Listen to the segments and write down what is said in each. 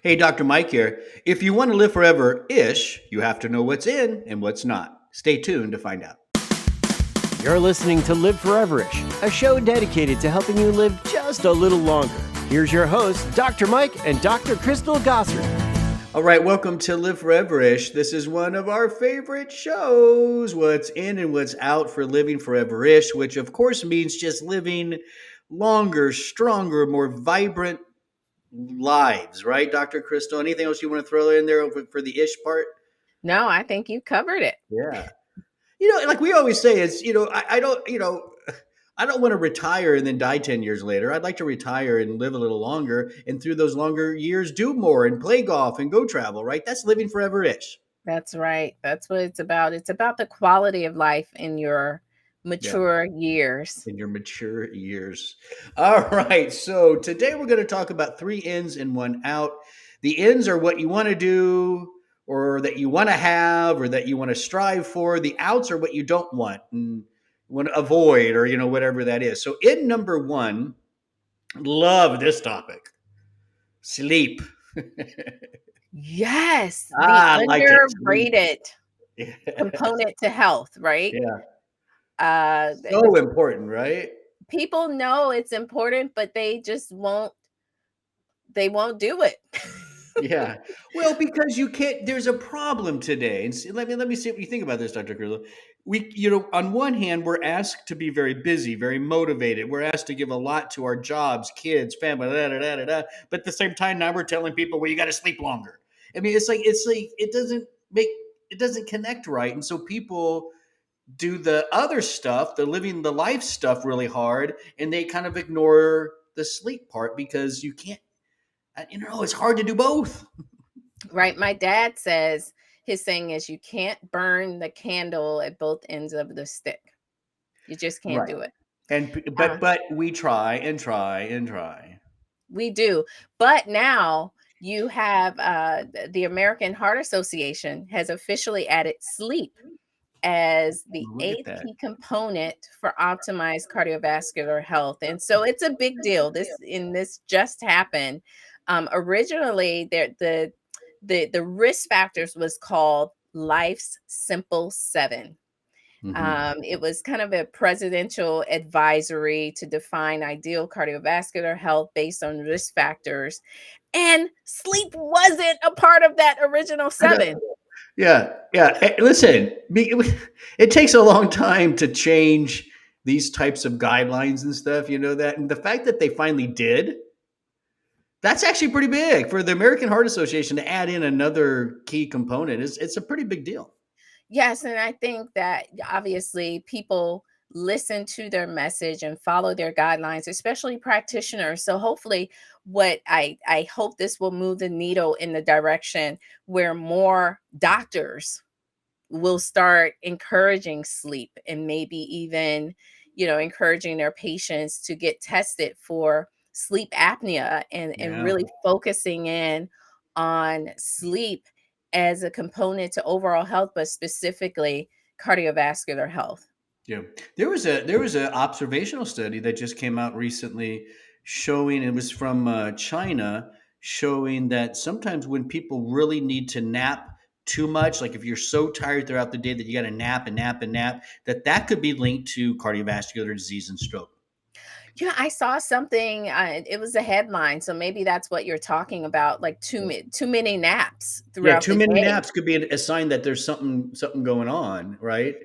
Hey, Dr. Mike here. If you want to live forever-ish, you have to know what's in and what's not. Stay tuned to find out. You're listening to Live Foreverish, a show dedicated to helping you live just a little longer. Here's your hosts, Dr. Mike and Dr. Crystal Gossard. All right, welcome to Live Forever-ish. This is one of our favorite shows, what's in and what's out for living forever-ish, which of course means just living longer, stronger, more vibrant lives, right, Dr. Crystal? Anything else you want to throw in there for the ish part? No, I think you covered it. Yeah. Like we always say, I don't want to retire and then die 10 years later. I'd like to retire and live a little longer, and through those longer years, do more and play golf and go travel, right? That's living forever-ish. That's right. That's what it's about. It's about the quality of life in your mature years. In your mature years. All right. So today we're going to talk about 3 ins and 1 out. The ins are what you want to do, or that you want to have, or that you want to strive for. The outs are what you don't want and want to avoid, or whatever that is. So in number 1, love this topic. Sleep. Yes, the I like it. underrated component to health, right? Yeah. So important, right? People know it's important, but they just won't do it. Yeah. Well, because you can't, there's a problem today. And let me see what you think about this, Dr. Grillo. On one hand, we're asked to be very busy, very motivated. We're asked to give a lot to our jobs, kids, family, da, da, da, da, da. But at the same time, now we're telling people, well, you got to sleep longer. I mean, it's like it doesn't connect right. And so people do the other stuff, the living the life stuff really hard, and they kind of ignore the sleep part because you can't, it's hard to do both. Right. My dad says his saying is you can't burn the candle at both ends of the stick. You just can't do it. But we try and try and try. We do. But now you have the American Heart Association has officially added sleep as the 8th key component for optimized cardiovascular health. And so it's a big deal. This just happened. Originally, the risk factors was called Life's Simple 7. It was kind of a presidential advisory to define ideal cardiovascular health based on risk factors. And sleep wasn't a part of that original 7. Yeah. Hey, listen, it takes a long time to change these types of guidelines and stuff, that. And the fact that they finally did, that's actually pretty big for the American Heart Association to add in another key component. It's a pretty big deal. Yes, and I think that obviously people listen to their message and follow their guidelines, especially practitioners. So hopefully what I hope this will move the needle in the direction where more doctors will start encouraging sleep and maybe even, encouraging their patients to get tested for sleep apnea and really focusing in on sleep as a component to overall health, but specifically cardiovascular health. Yeah, there was a observational study that just came out recently showing, it was from China, showing that sometimes when people really need to nap too much, like if you're so tired throughout the day that you got to nap and nap and nap, that could be linked to cardiovascular disease and stroke. Yeah, I saw something. It was a headline, so maybe that's what you're talking about. Like too many naps throughout Too the many day. naps could be a sign that there's something going on, right?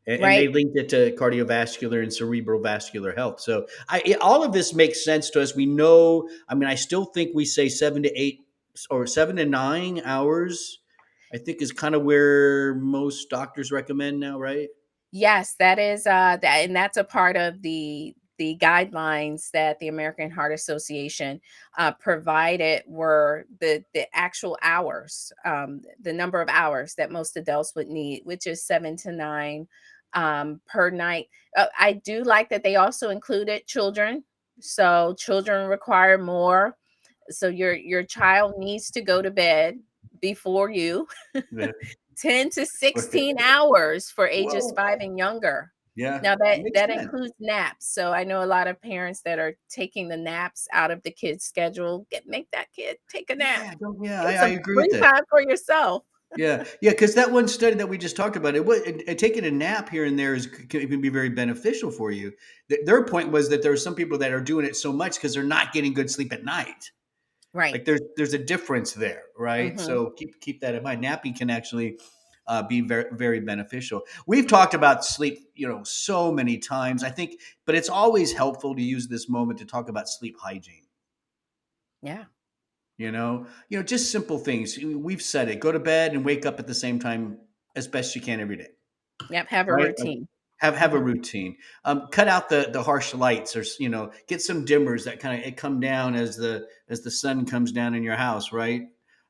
And Right. they linked it to cardiovascular and cerebral vascular health. So all of this makes sense to us. We know. I mean, I still think we say 7 to 8 or 7 to 9 hours, I think, is kind of where most doctors recommend now, right? Yes, that is and that's a part of the guidelines that the American Heart Association provided were the actual hours, the number of hours that most adults would need, which is 7 to 9 per night. I do like that they also included children. So children require more. So your child needs to go to bed before you. Yeah. 10 to 16 hours for ages Whoa. 5 and younger. Yeah, Now it makes that sense. includes naps. So I know a lot of parents that are taking the naps out of the kid's schedule. Make that kid take a nap. Yeah, don't yeah, Get I some agree with free that. time for yourself. Yeah, yeah, because that one study that we just talked about, taking a nap here and there can be very beneficial for you. Their point was that there are some people that are doing it so much because they're not getting good sleep at night. Right. Like there's a difference there, right? Hmm. So keep that in mind. Napping can actually be very very beneficial. We've talked about sleep, so many times. I think, but it's always helpful to use this moment to talk about sleep hygiene. Yeah. Just simple things. We've said it. Go to bed and wake up at the same time as best you can every day, Yep. Have a right? Like routine. have a Hmm. routine. Cut out the harsh lights, or get some dimmers that kind of come down as the sun comes down in your house, right?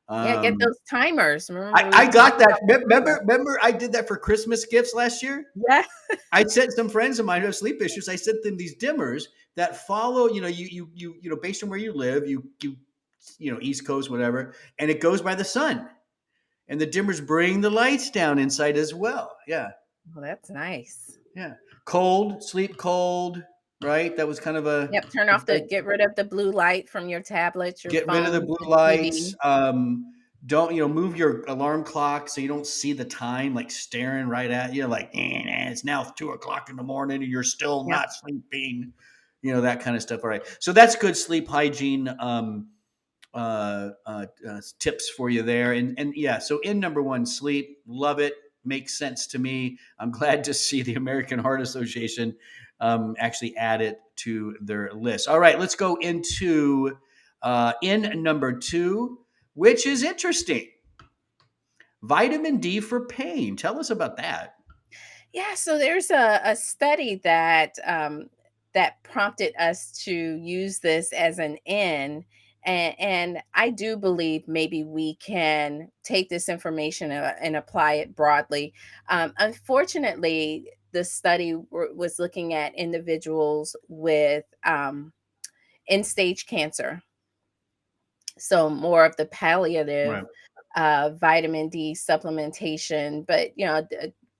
Yeah. Get Um, those timers. Remember I we got talked that. about the timer. Remember, I did that for Christmas gifts last year. Yeah. I sent some friends of mine who have sleep issues. I sent them these dimmers that follow. Based on where you live, East Coast, whatever, and it goes by the sun. And the dimmers bring the lights down inside as well. Yeah, Well, that's nice. yeah. Sleep cold, right? That was kind of a Yep. Get rid of the blue light from your tablets, your get rid of the phones, blue the lights. TV. Don't move your alarm clock so you don't see the time like staring right at you, like it's now 2 o'clock in the morning and you're still Yep. not sleeping. That kind of stuff. All right, so that's good sleep hygiene. Tips for you there. And yeah, so in number one, sleep, love it, makes sense to me. I'm glad to see the American Heart Association actually add it to their list. All right, let's go into in number two, which is interesting. Vitamin D for pain. Tell us about that. Yeah, so there's a study that that prompted us to use this as an in, and I do believe maybe we can take this information and apply it broadly. Unfortunately, the study was looking at individuals with end stage cancer, so more of the palliative Right. vitamin D supplementation, but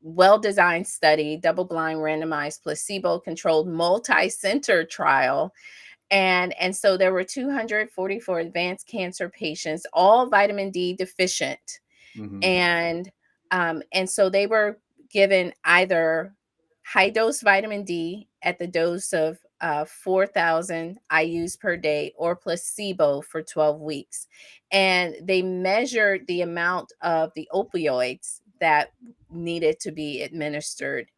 well-designed study, double-blind, randomized, placebo-controlled, multi-center trial, and so there were 244 advanced cancer patients, all vitamin D deficient, Mm-hmm. and so they were given either high dose vitamin D at the dose of 4,000 IUs per day or placebo for 12 weeks. And they measured the amount of the opioids that needed to be administered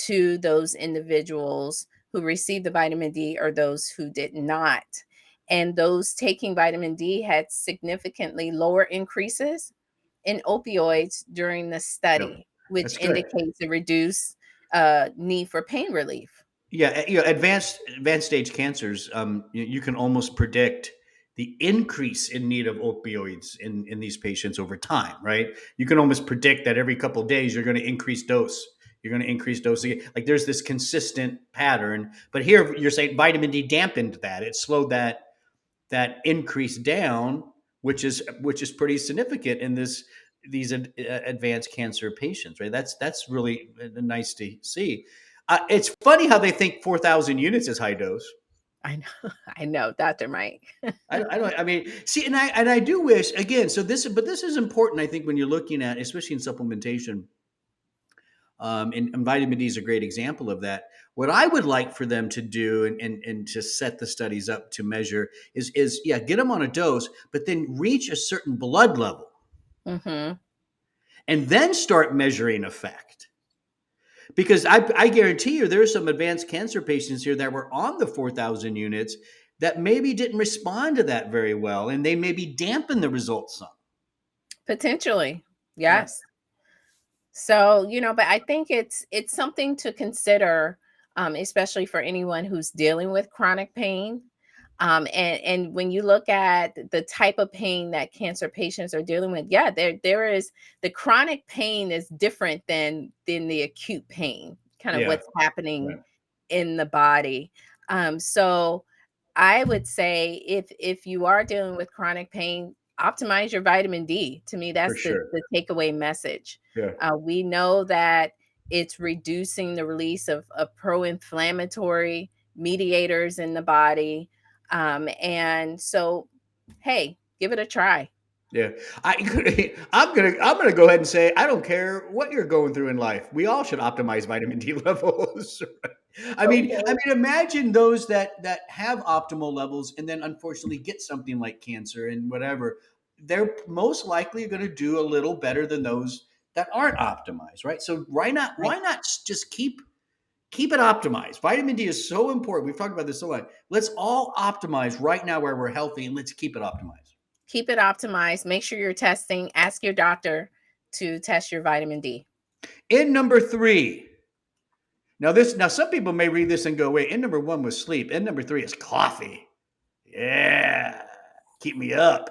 to those individuals who received the vitamin D or those who did not. And those taking vitamin D had significantly lower increases in opioids during the Yep. study, which That's good. indicates a reduced need for pain relief. Yeah, advanced stage cancers, you can almost predict the increase in need of opioids in these patients over time, right? You can almost predict that every couple of days you're going to increase dose. You're going to increase dose again. Like there's this consistent pattern. But here you're saying vitamin D dampened that. It slowed that increase down, which is pretty significant in these advanced cancer patients, right? That's really nice to see. It's funny how they think 4,000 units is high dose. I know, I know, Dr. Mike. I don't. I mean, see, and I do wish again. But this is important. I think when you're looking at, especially in supplementation, and vitamin D is a great example of that. What I would like for them to do and to set the studies up to measure is yeah, get them on a dose, but then reach a certain blood level Hmm. and then start measuring effect. Because I guarantee you, there are some advanced cancer patients here that were on the 4,000 units that maybe didn't respond to that very well, and they maybe dampen the results some. Potentially, Yeah, yes. So, but I think it's something to consider, especially for anyone who's dealing with chronic pain. And when you look at the type of pain that cancer patients are dealing with, yeah, there is the chronic pain is different than the acute pain, kind of yeah, what's happening right, in the body. So I would say if you are dealing with chronic pain, optimize your vitamin D. To me, for that's the sure. takeaway message. Yeah, We know that It's reducing the release of pro-inflammatory mediators in the body. And so, hey, give it a try. Yeah, I'm gonna go ahead and say I don't care what you're going through in life. We all should optimize vitamin D levels. I mean, imagine those that have optimal levels and then unfortunately get something like cancer and whatever. They're most likely going to do a little better than those that aren't optimized, right? So why not? Right. Why not just keep it optimized? Vitamin D is so important. We've talked about this so much. Let's all optimize right now where we're healthy, and let's keep it optimized. Keep it optimized. Make sure you're testing. Ask your doctor to test your vitamin D. In number 3. Now some people may read this and go, wait, in number 1 was sleep. In number 3 is coffee. Yeah. Keep me up.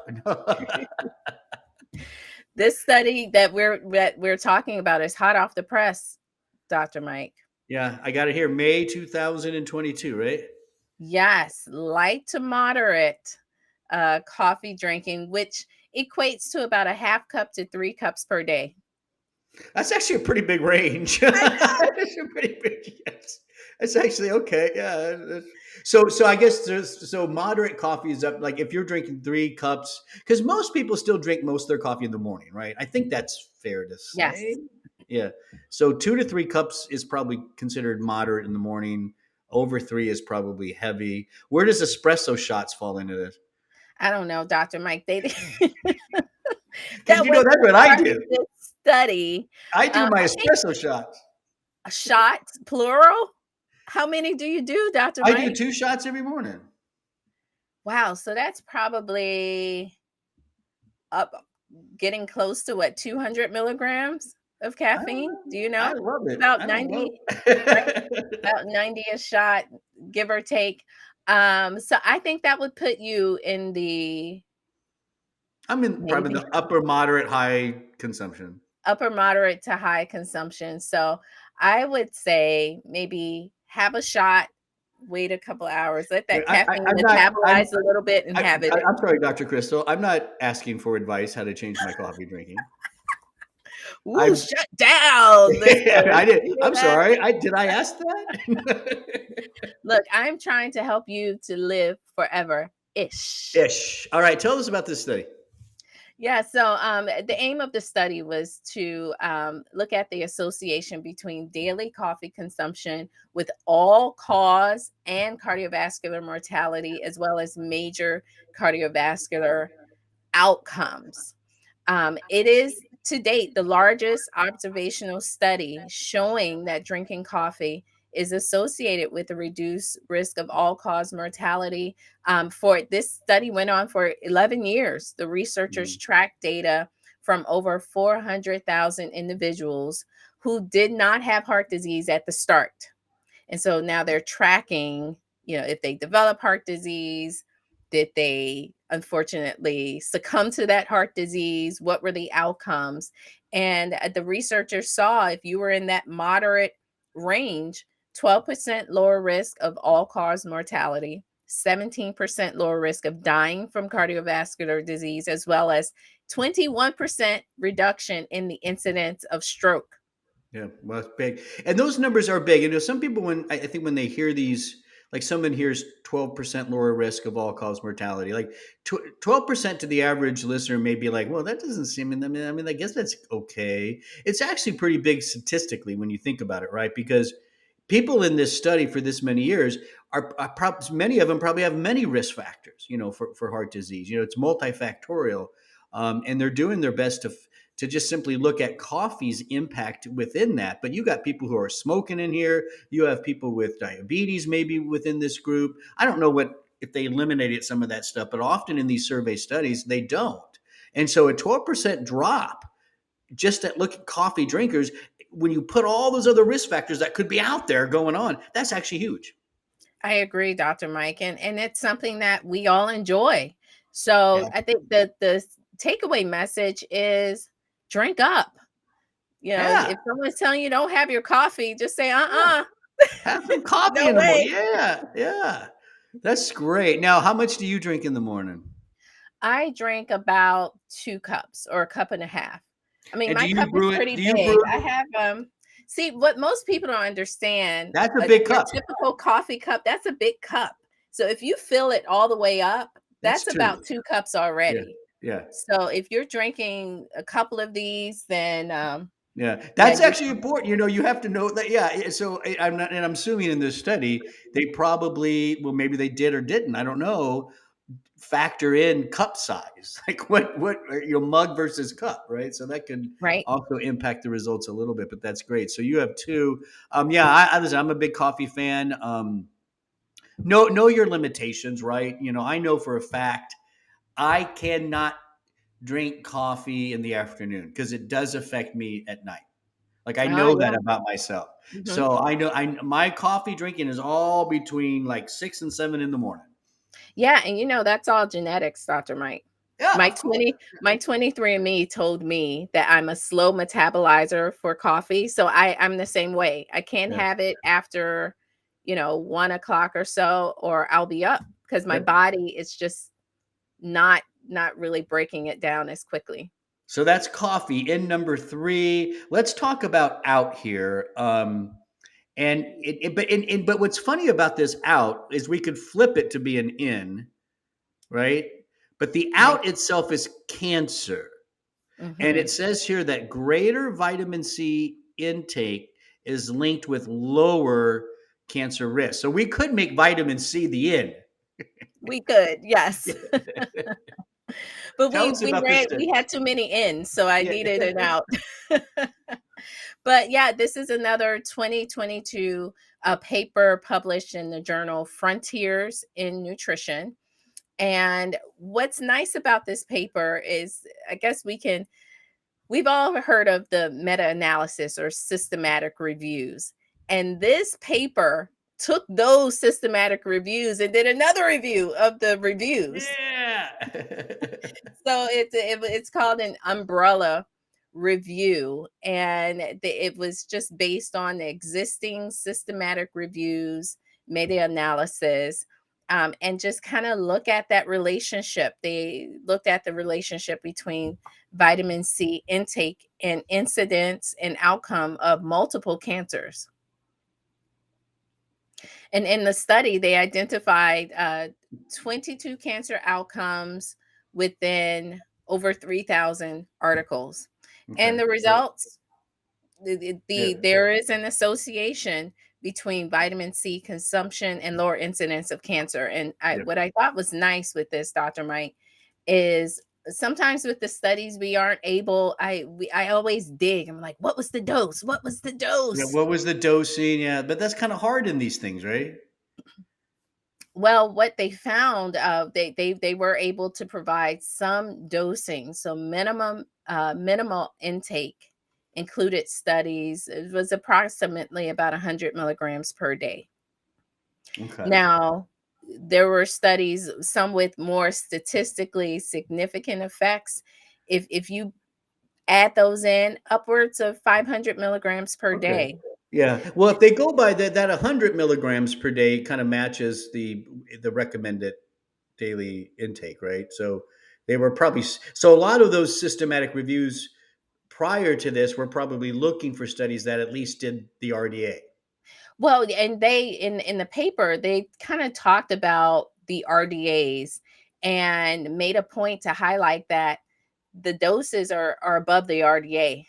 This study that we're talking about is hot off the press, Dr. Mike. Yeah, I got it here. May 2022, right? Yes, light to moderate coffee drinking, which equates to about a half cup to 3 cups per day. That's actually a pretty big range. I know. That's a pretty big, yes. That's actually okay. Yeah. So I guess so moderate coffee is up. Like if you're drinking 3 cups, because most people still drink most of their coffee in the morning, right? I think that's fair to Yes. say. Yeah. So 2 to 3 cups is probably considered moderate in the morning. Over 3 is probably heavy. Where does espresso shots fall into this? I don't know, Dr. Mike. They Because that you know was that's the what I part do. of this study. I do my I think espresso shots. shots, plural. How many do you do, Dr. I do Mike? 2 shots every morning. Wow, so that's probably up getting close to what, 200 milligrams of caffeine? Do you I know? love it. About I don't 90, know. right? About 90 a shot, give or take. So I think that would put you in the I'm in probably maybe the upper moderate high consumption. upper moderate to high consumption. So I would say maybe have a shot, wait a couple hours, let Wait, that caffeine I'm not. metabolize a little bit and have it. I'm sorry, Dr. Crystal. I'm not asking for advice how to change my coffee drinking. Ooh, I'm. shut down, listeners. I did. You hear I'm that? sorry. Did I ask that? Look, I'm trying to help you to live forever ish. Ish. All right. Tell us about this study. Yeah, so the aim of the study was to look at the association between daily coffee consumption with all cause and cardiovascular mortality, as well as major cardiovascular outcomes. It is to date the largest observational study showing that drinking coffee is associated with a reduced risk of all cause mortality. For this study went on for 11 years. The researchers tracked data from over 400,000 individuals who did not have heart disease at the start. And so now they're tracking, if they develop heart disease, did they unfortunately succumb to that heart disease? What were the outcomes? And the researchers saw if you were in that moderate range, 12% lower risk of all cause mortality, 17% lower risk of dying from cardiovascular disease, as well as 21% reduction in the incidence of stroke. Yeah, well, it's big, and those numbers are big. Some people, when I think when they hear these, like someone hears 12% lower risk of all cause mortality, like 12% to the average listener may be like, well, that doesn't seem. I mean, I guess that's okay. It's actually pretty big statistically when you think about it, right? Because people in this study for this many years many of them probably have many risk factors, for heart disease. It's multifactorial, and they're doing their best to just simply look at coffee's impact within that. But you got people who are smoking in here. You have people with diabetes maybe within this group. I don't know if they eliminated some of that stuff, but often in these survey studies, they don't. And so a 12% drop just at look at coffee drinkers, when you put all those other risk factors that could be out there going on, that's actually huge. I agree, Dr. Mike, and it's something that we all enjoy. So Yeah. I think that the takeaway message is drink up. Yeah. If someone's telling you don't have your coffee, just say, Have some coffee no in the morning. way. Yeah. Yeah. That's great. Now, how much do you drink in the morning? I drink about 2 cups or a cup and a half. I mean, And do my you cup is brew it? pretty Do you big. brew I it? have See, what most people don't understand, That's a big your cup. typical coffee cup, that's a big cup. So if you fill it all the way up, That's that's two. about 2 cups Yeah, already. yeah. So if you're drinking a couple of these, then, Yeah, yeah, that's you're actually important. You have to know that. Yeah. So I'm not, and I'm assuming in this study, they probably, well, maybe they did or didn't. I don't know. Factor in cup size, like what mug versus cup, right? So that can right. also impact the results a little bit. But that's great. So you have two. Yeah, I listen. I'm a big coffee fan. Know your limitations, right? I know for a fact I cannot drink coffee in the afternoon because it does affect me at night. Like I Ah, know that yeah. about myself. Mhm. So I know my coffee drinking is all between like 6 and 7 in the morning. Yeah, and that's all genetics, Dr. Mike. Yeah, My of course. 23andMe told me that I'm a slow metabolizer for coffee. So I'm the same way. I can't Yeah. have it after, 1 o'clock or so, or I'll be up because my Yep. body is just not really breaking it down as quickly. So that's coffee. In number three, let's talk about out here. And but what's funny about this out is we could flip it to be an in, right? But the Right. out itself is cancer. And Hmm. it says here that greater vitamin C intake is linked with lower cancer risk. So we could make vitamin C the in. We could, yes. But Tell we us we about this ran study. we had too many ins, so I Yeah. needed an out. But yeah, this is another 2022 paper published in the journal Frontiers in Nutrition. And what's nice about this paper is, I guess we've all heard of the meta analysis or systematic reviews. And this paper took those systematic reviews and did another review of the reviews. Yeah. So it's called an umbrella review, and it was just based on the existing systematic reviews, meta-analysis, and just kind of look at that relationship. They looked at the relationship between vitamin C intake and incidence and outcome of multiple cancers. And in the study, they identified 22 cancer outcomes within over 3,000 articles. And Okay. the So results, yeah. there is an association between vitamin C consumption and lower incidence of cancer. And Yeah. what I thought was nice with this, Dr. Mike, is sometimes with the studies we aren't able. I always dig. I'm like, what was the dose? What was the Yeah. dose? What was the dosing? Yeah, but that's kind of hard in these things, right? Well, what they found, they were able to provide some dosing, so minimal intake included studies. It was approximately about 100 milligrams per day. Okay. Now, there were studies, some with more statistically significant effects. If you add those in, upwards of 500 milligrams per Okay. day. Yeah. Well, if they go by that 100 milligrams per day kind of matches the recommended daily intake, right? So they were probably so a lot of those systematic reviews prior to this were probably looking for studies that at least did the RDA. Well, and they in the paper, they kind of talked about the RDAs and made a point to highlight that the doses are above the RDA.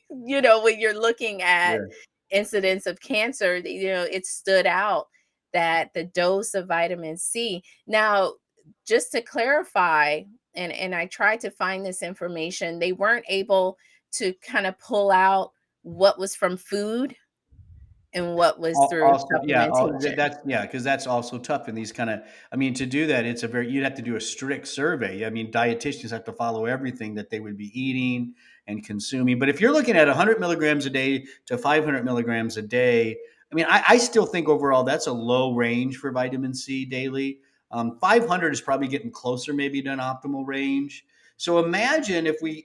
When you're looking at Yeah. incidence of cancer, it stood out that the dose of vitamin C. Now, just to clarify, and I tried to find this information, they weren't able to kind of pull out what was from food and what was through Also, yeah, supplementation. that's yeah, because that's also tough in these kind of. I mean, to do that, you'd have to do a strict survey. I mean, dietitians have to follow everything that they would be eating and consuming. But if you're looking at 100 milligrams a day to 500 milligrams a day, I mean, I still think overall that's a low range for vitamin C daily. 500 is probably getting closer, maybe to an optimal range. So imagine if we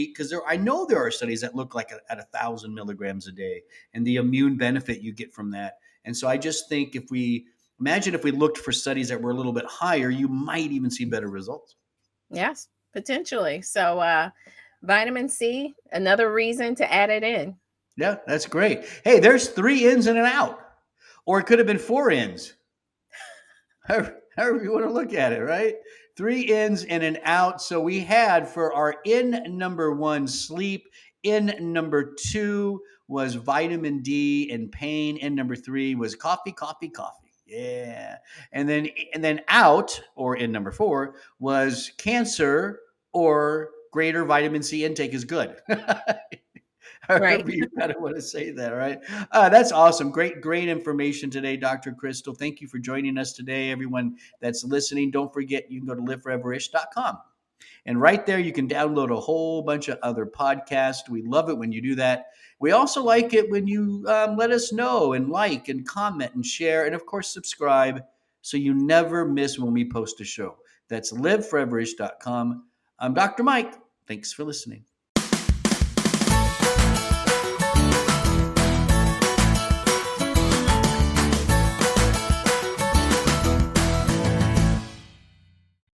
because I know there are studies that look like at 1,000 milligrams a day and the immune benefit you get from that. And so I just think if we looked for studies that were a little bit higher, you might even see better results. Yes, potentially. So, vitamin C, another reason to add it in. Yeah, that's great. Hey, there's 3 ins and an out, or it could have been 4 ins. However you want to look at it, right? 3 ins and an out. So we had for our in number 1, sleep. In number 2 was vitamin D and pain. In number 3 was coffee, coffee, coffee. Yeah. And then out, or in number 4, was cancer or greater vitamin C intake is good. Right. However you kind of want to say that, right? That's awesome. Great information today, Dr. Crystal. Thank you for joining us today. Everyone that's listening, don't forget you can go to liveforeverish.com. And right there, you can download a whole bunch of other podcasts. We love it when you do that. We also like it when you let us know and like and comment and share. And of course, subscribe so you never miss when we post a show. That's liveforeverish.com. I'm Dr. Mike. Thanks for listening.